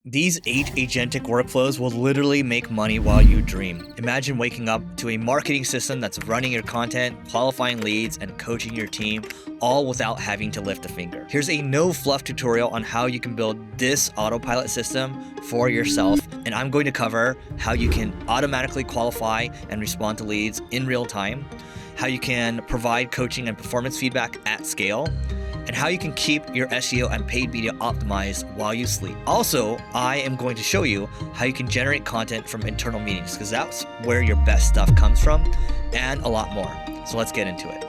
These 8 agentic workflows will literally make money while you dream. Imagine waking up to a marketing system that's running your content, qualifying leads, and coaching your team, all without having to lift a finger. Here's a no-fluff tutorial on how you can build this autopilot system for yourself, and I'm going to cover how you can automatically qualify and respond to leads in real time, how you can provide coaching and performance feedback at scale, and how you can keep your SEO and paid media optimized while you sleep. Also, I am going to show you how you can generate content from internal meetings, because that's where your best stuff comes from, and a lot more. So let's get into it.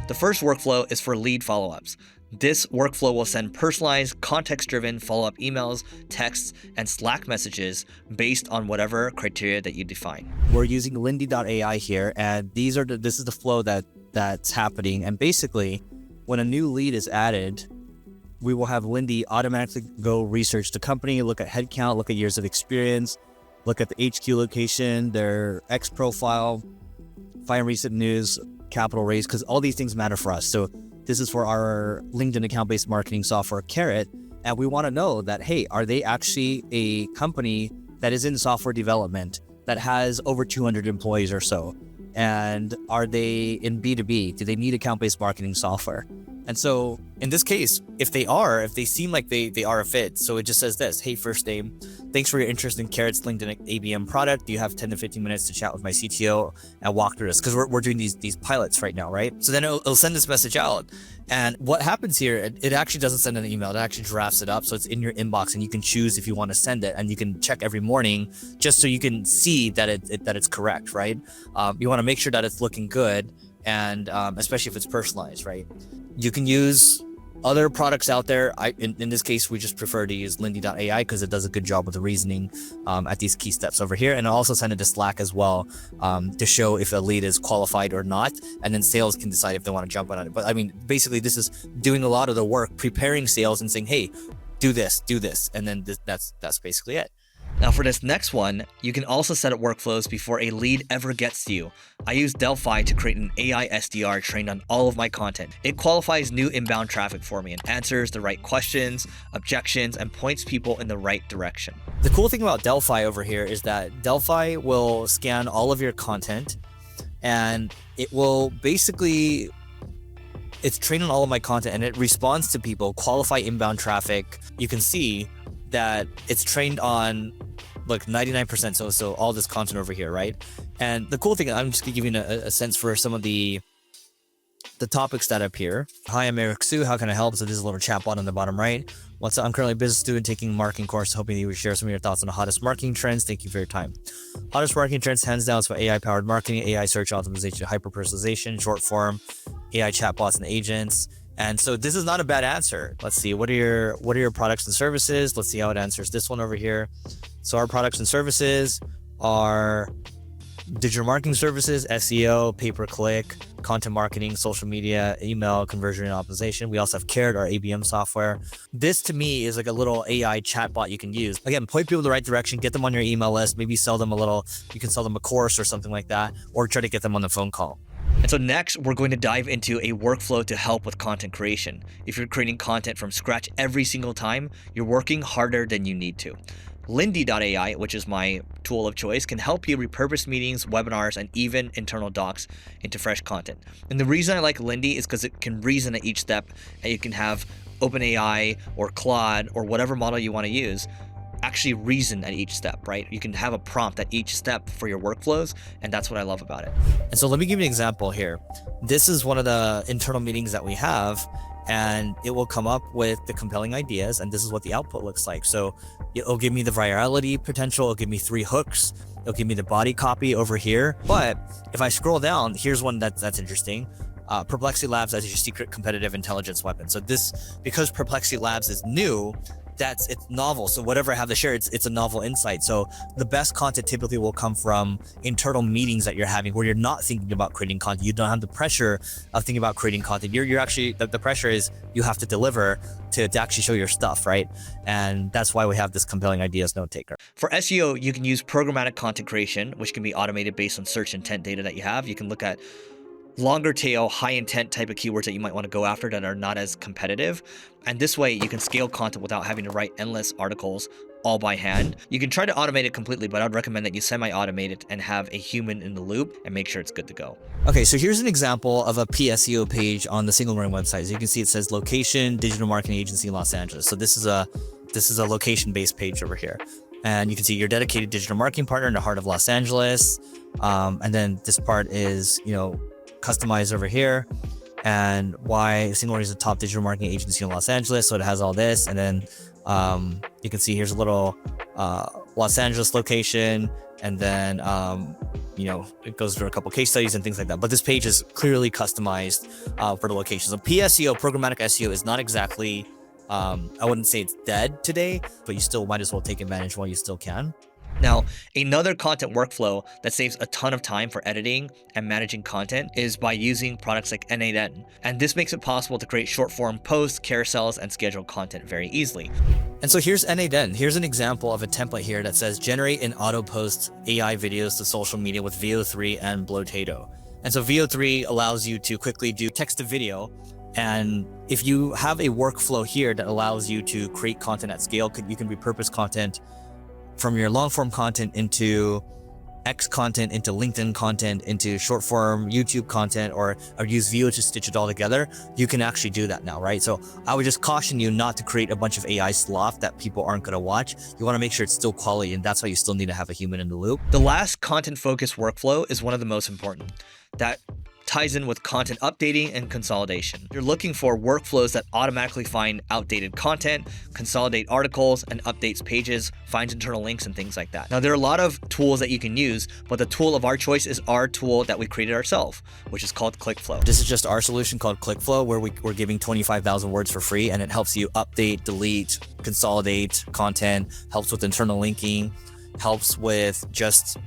The first workflow is for lead follow-ups. This workflow will send personalized, context-driven follow-up emails, texts, and Slack messages based on whatever criteria that you define. We're using Lindy.ai here, and this is the flow that's happening. And basically, when a new lead is added, we will have Lindy automatically go research the company, look at headcount, look at years of experience, look at the HQ location, their X profile, find recent news, capital raise, because all these things matter for us. So this is for our LinkedIn account-based marketing software, Carrot. And we want to know that, hey, are they actually a company that is in software development that has over 200 employees or so? And are they in B2B? Do they need account-based marketing software? And so in this case, if they seem like they are a fit, so it just says this: hey, first name, thanks for your interest in Carrot's LinkedIn ABM product. Do you have 10 to 15 minutes to chat with my CTO and walk through this? Because we're doing these pilots right now, right? So then it'll send this message out. And what happens here, it actually doesn't send an email. It actually drafts it up. So it's in your inbox, and you can choose if you want to send it, and you can check every morning just so you can see that it's correct, right? You want to make sure that it's looking good, and especially if it's personalized, right? You can use other products out there. In this case, we just prefer to use Lindy.ai because it does a good job with the reasoning at these key steps over here. And I'll also send it to Slack as well to show if a lead is qualified or not. And then sales can decide if they want to jump on it. But I mean, basically, this is doing a lot of the work, preparing sales and saying, hey, do this. And then that's basically it. Now for this next one, you can also set up workflows before a lead ever gets to you. I use Delphi to create an AI SDR trained on all of my content. It qualifies new inbound traffic for me and answers the right questions, objections, and points people in the right direction. The cool thing about Delphi over here is that Delphi will scan all of your content, and it will basically, it's trained on all of my content, and it responds to people, qualify inbound traffic. You can see that it's trained on like 99%, so all this content over here, right? And the cool thing, I'm just gonna give you a sense for some of the topics that appear. Hi, I'm ericosiu. How can I help? So this is a little chat bot on the bottom right. What's up? I'm currently a business student taking a marketing course, hoping you would share some of your thoughts on the hottest marketing trends. Thank you for your time. Hottest marketing trends, hands down, is for AI-powered marketing, AI search optimization, hyper-personalization, short form, AI chatbots and agents. And so this is not a bad answer. Let's see, what are your products and services? Let's see how it answers this one over here. So our products and services are digital marketing services, SEO, pay-per-click, content marketing, social media, email, conversion and optimization. We also have Carrot, our ABM software. This to me is like a little AI chatbot you can use. Again, point people in the right direction, get them on your email list, maybe sell them you can sell them a course or something like that, or try to get them on the phone call. And so next, we're going to dive into a workflow to help with content creation. If you're creating content from scratch every single time, you're working harder than you need to. Lindy.ai, which is my tool of choice, can help you repurpose meetings, webinars, and even internal docs into fresh content. And the reason I like Lindy is because it can reason at each step, and you can have OpenAI or Claude or whatever model you want to use actually reason at each step, right? You can have a prompt at each step for your workflows, and that's what I love about it. And so let me give you an example here. This is one of the internal meetings that we have, and it will come up with the compelling ideas, and this is what the output looks like. So it'll give me the virality potential, it'll give me 3 hooks, it'll give me the body copy over here. But if I scroll down, here's one that's interesting. Perplexity Labs as your secret competitive intelligence weapon. So this, because Perplexity Labs is new, it's novel. So whatever I have to share, it's a novel insight. So the best content typically will come from internal meetings that you're having where you're not thinking about creating content. You don't have the pressure of thinking about creating content. You're actually, the pressure is you have to deliver to actually show your stuff, right? And that's why we have this compelling ideas note taker. For SEO, you can use programmatic content creation, which can be automated based on search intent data that you have. You can look at longer tail, high intent type of keywords that you might want to go after that are not as competitive. And this way you can scale content without having to write endless articles all by hand. You can try to automate it completely, but I'd recommend that you semi-automate it and have a human in the loop and make sure it's good to go. Okay, so here's an example of a PSEO page on the Single Learning website. As you can see, it says location, digital marketing agency, Los Angeles. So this is a location-based page over here. And you can see your dedicated digital marketing partner in the heart of Los Angeles. And then this part is, customized over here, and why Single Learning is a top digital marketing agency in Los Angeles. So it has all this, and then you can see here's a little Los Angeles location, and then it goes through a couple case studies and things like that. But this page is clearly customized for the location. So PSEO, programmatic SEO, is not exactly I wouldn't say it's dead today, but you still might as well take advantage while you still can. Now, another content workflow that saves a ton of time for editing and managing content is by using products like N8N. And this makes it possible to create short form posts, carousels, and schedule content very easily. And so here's N8N. Here's an example of a template here that says generate and auto post AI videos to social media with VO3 and Blotato. And so VO3 allows you to quickly do text to video. And if you have a workflow here that allows you to create content at scale, you can repurpose content from your long form content into X content, into LinkedIn content, into short form YouTube content, or use Veo to stitch it all together. You can actually do that now, right? So I would just caution you not to create a bunch of AI sloth that people aren't going to watch. You want to make sure it's still quality, and that's why you still need to have a human in the loop. The last content focused workflow is one of the most important. That ties in with content updating and consolidation. You're looking for workflows that automatically find outdated content, consolidate articles, and updates pages, finds internal links, and things like that. Now, there are a lot of tools that you can use, but the tool of our choice is our tool that we created ourselves, which is called ClickFlow. This is just our solution called ClickFlow, where we're giving 25,000 words for free, and it helps you update, delete, consolidate content, helps with internal linking, helps with just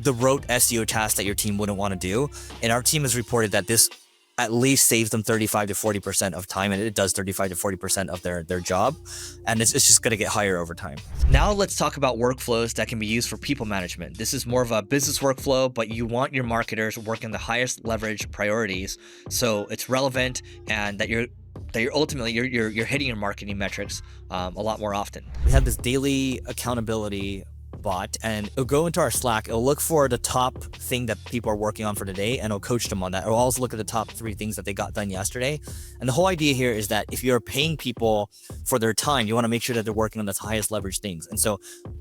the rote SEO tasks that your team wouldn't want to do. And our team has reported that this at least saves them 35 to 40% of time, and it does 35 to 40% of their job. And it's just going to get higher over time. Now let's talk about workflows that can be used for people management. This is more of a business workflow, but you want your marketers working the highest leverage priorities, so it's relevant and that you're ultimately hitting your marketing metrics a lot more often. We have this daily accountability bot, and it'll go into our Slack. It'll look for the top thing that people are working on for today, and it'll coach them on that. It'll also look at the top 3 things that they got done yesterday. And the whole idea here is that if you're paying people for their time, you want to make sure that they're working on the highest leverage things. And so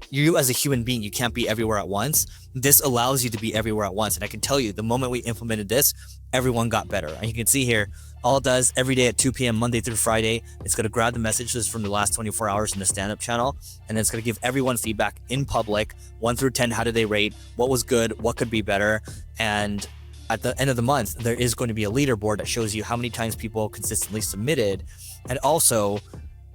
you as a human being, you can't be everywhere at once. This allows you to be everywhere at once. And I can tell you, the moment we implemented this, everyone got better. And you can see here, all it does every day at 2 p.m. Monday through Friday, it's going to grab the messages from the last 24 hours in the stand-up channel, and then it's going to give everyone feedback in public, 1 through 10, how did they rate, what was good, what could be better. And at the end of the month, there is going to be a leaderboard that shows you how many times people consistently submitted, and also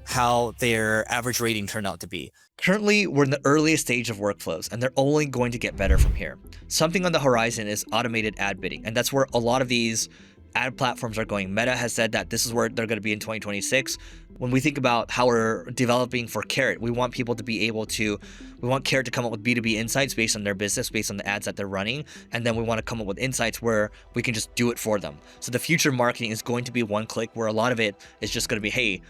how their average rating turned out to be. Currently, we're in the earliest stage of workflows, and they're only going to get better from here. Something on the horizon is automated ad bidding, and that's where a lot of these ad platforms are going. Meta has said that this is where they're going to be in 2026. When we think about how we're developing for Carrot, we want people to be able to, we want Carrot to come up with B2B insights based on their business, based on the ads that they're running. And then we want to come up with insights where we can just do it for them. So the future marketing is going to be one click, where a lot of it is just going to be, hey,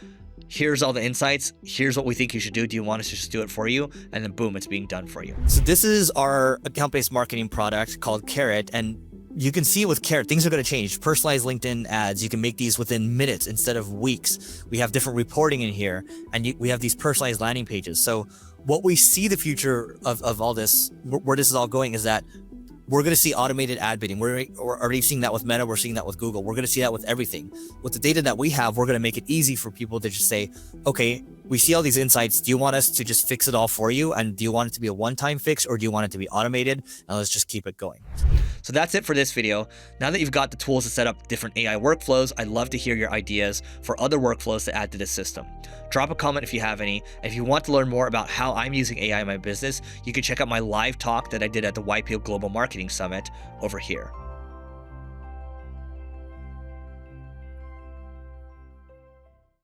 here's all the insights, here's what we think you should do, you want us to just do it for you? And then boom, it's being done for you. So this is our account-based marketing product called Carrot, and you can see with Carrot, things are going to change. Personalized LinkedIn ads, you can make these within minutes instead of weeks. We have different reporting in here, and we have these personalized landing pages. So what we see the future of all this, where this is all going, is that we're going to see automated ad bidding. We're already seeing that with Meta. We're seeing that with Google. We're going to see that with everything. With the data that we have, we're going to make it easy for people to just say, okay, we see all these insights. Do you want us to just fix it all for you? And do you want it to be a one-time fix, or do you want it to be automated? And let's just keep it going. So that's it for this video. Now that you've got the tools to set up different AI workflows, I'd love to hear your ideas for other workflows to add to this system. Drop a comment if you have any. If you want to learn more about how I'm using AI in my business, you can check out my live talk that I did at the YPO Global Marketing Summit over here.